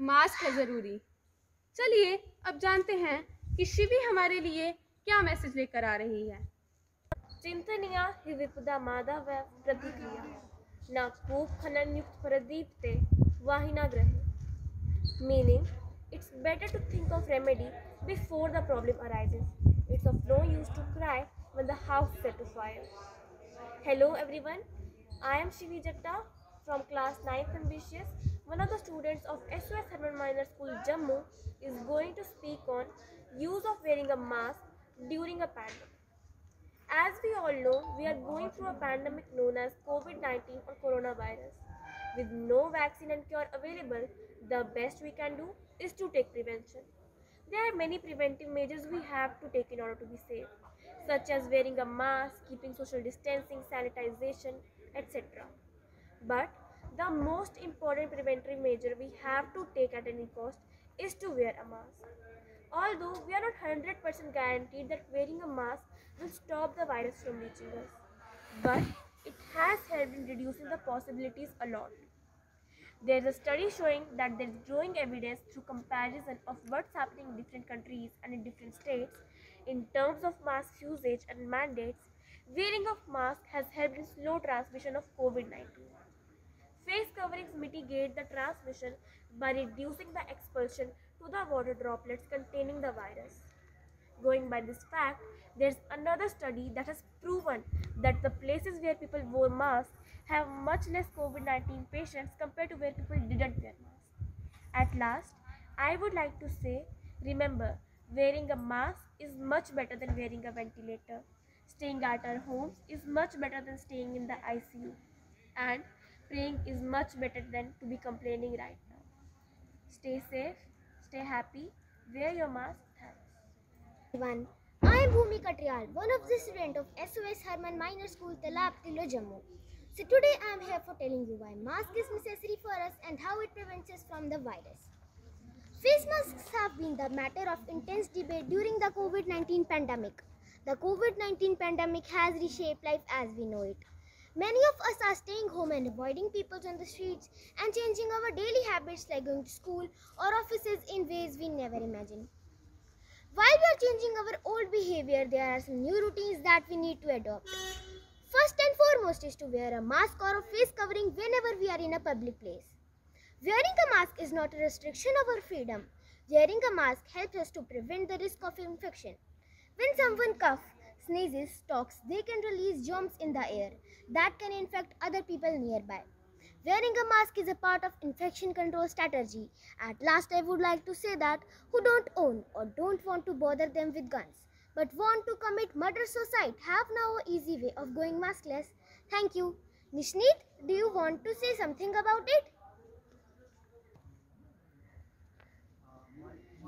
Mask है ज़रूरी। चलिए अब जानते हैं कि शिवी हमारे लिए क्या मैसेज लेकर आ रही है। चिंतनीया हि विपदा माधव प्रतिक्रिया न कूप खनन युक्त प्रदीप्ते वाहिना ग्रहे। Meaning, it's better to think of remedy before the problem arises. It's of no use to cry when the house is set to fire. Hello everyone, I am Shivi Jatta from class 9th Ambitious. One of the students of SOS Herman Minor School Jammu is going to speak on use of wearing a mask during a pandemic. As we all know, we are going through a pandemic known as COVID-19 or coronavirus. With no vaccine and cure available, the best we can do is to take prevention. There are many preventive measures we have to take in order to be safe, such as wearing a mask, keeping social distancing, sanitization, etc. But the most important preventive measure we have to take at any cost is to wear a mask. Although we are not 100% guaranteed that wearing a mask will stop the virus from reaching us, but it has helped in reducing the possibilities a lot. There is a study showing that there is growing evidence through comparison of what's happening in different countries and in different states in terms of mask usage and mandates. Wearing of mask has helped in slow transmission of COVID-19. Face coverings mitigate the transmission by reducing the expulsion to the water droplets containing the virus. Going by this fact, there's another study that has proven that the places where people wore masks have much less COVID-19 patients compared to where people didn't wear masks. At last, I would like to say, remember, wearing a mask is much better than wearing a ventilator. Staying at our homes is much better than staying in the ICU. And praying is much better than to be complaining right now. Stay safe, stay happy, wear your mask. Thanks. Everyone, I am Bhumi Katriyal, one of the students of SOS Herman Minor School, Talab Tilo, Jammu. So today I am here for telling you why mask is necessary for us and how it prevents us from the virus. Face masks have been the matter of intense debate during the COVID-19 pandemic. The COVID-19 pandemic has reshaped life as we know it. Many of us are staying home and avoiding people on the streets and changing our daily habits like going to school or offices in ways we never imagined. While we are changing our old behavior, there are some new routines that we need to adopt. First and foremost is to wear a mask or a face covering whenever we are in a public place. Wearing a mask is not a restriction of our freedom. Wearing a mask helps us to prevent the risk of infection. When someone coughs, sneezes, talks, they can release germs in the air that can infect other people nearby. Wearing a mask is a part of infection control strategy. At last, I would like to say that who don't own or don't want to bother them with guns, but want to commit murder-suicide have now an easy way of going maskless. Thank you. Nishneet, do you want to say something about it?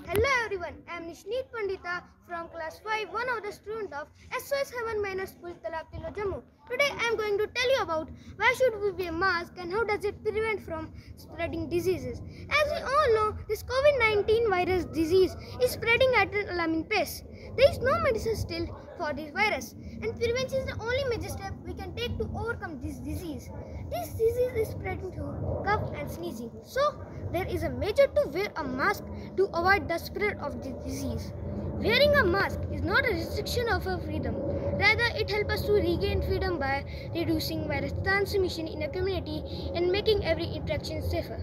Hello everyone, I am Nishneet Pandita from class 5, one of the students of SOS Herman Minor School, Talab Tilo, Jammu. Today I am going to tell you about why should we wear mask and how does it prevent from spreading diseases. As we all know, this COVID-19 virus disease is spreading at an alarming pace. There is no medicine still for this virus, and prevention is the only major step we can take to overcome this disease. This disease is spreading through cough and sneezing. So, there is a measure to wear a mask to avoid the spread of this disease. Wearing a mask is not a restriction of our freedom. Rather, it helps us to regain freedom by reducing virus transmission in a community and making every interaction safer.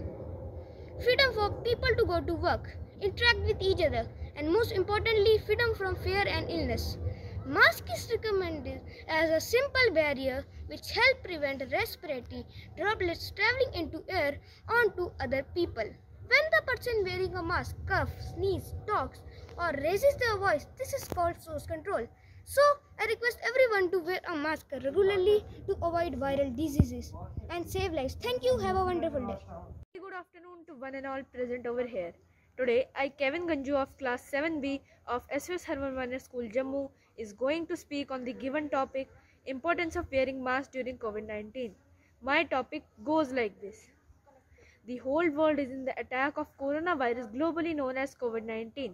Freedom for people to go to work, interact with each other, and most importantly, freedom from fear and illness. Mask is recommended as a simple barrier which helps prevent respiratory droplets traveling into air onto other people. When the person wearing a mask coughs, sneezes, talks, or raises their voice, this is called source control. So, I request everyone to wear a mask regularly to avoid viral diseases and save lives. Thank you. Have a wonderful day. Good afternoon to one and all present over here. Today, I, Kevin Ganju of class 7B of SOS Herman Minor School, Jammu, is going to speak on the given topic, importance of wearing mask during COVID-19. My topic goes like this. The whole world is in the attack of coronavirus, globally known as COVID-19.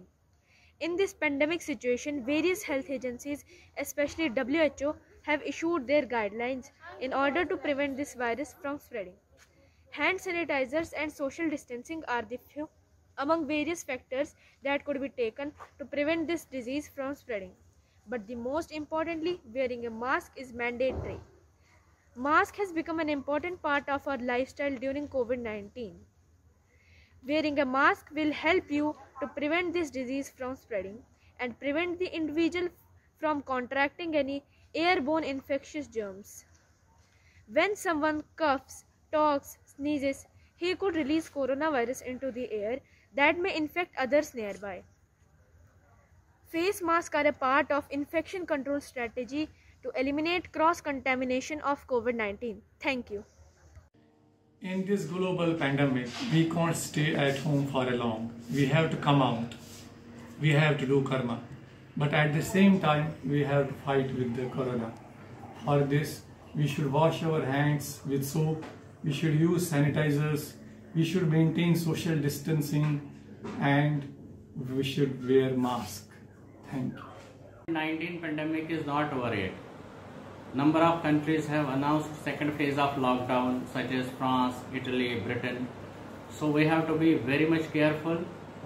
In this pandemic situation, various health agencies, especially WHO, have issued their guidelines in order to prevent this virus from spreading. Hand sanitizers and social distancing are the few among various factors that could be taken to prevent this disease from spreading. But the most importantly, wearing a mask is mandatory. Mask has become an important part of our lifestyle during COVID-19. Wearing a mask will help you to prevent this disease from spreading and prevent the individual from contracting any airborne infectious germs. When someone coughs, talks, sneezes, he could release coronavirus into the air that may infect others nearby. Face masks are a part of infection control strategy to eliminate cross-contamination of COVID-19. Thank you. In this global pandemic, we can't stay at home for a long. We have to come out. We have to do karma. But at the same time, we have to fight with the corona. For this, we should wash our hands with soap. We should use sanitizers. We should maintain social distancing, and we should wear masks. Thank you. COVID-19 pandemic is not over yet. Number of countries have announced second phase of lockdown, such as France, Italy, Britain. So we have to be very much careful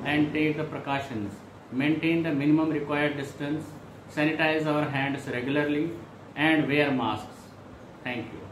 and take the precautions. Maintain the minimum required distance, sanitize our hands regularly, and wear masks. Thank you.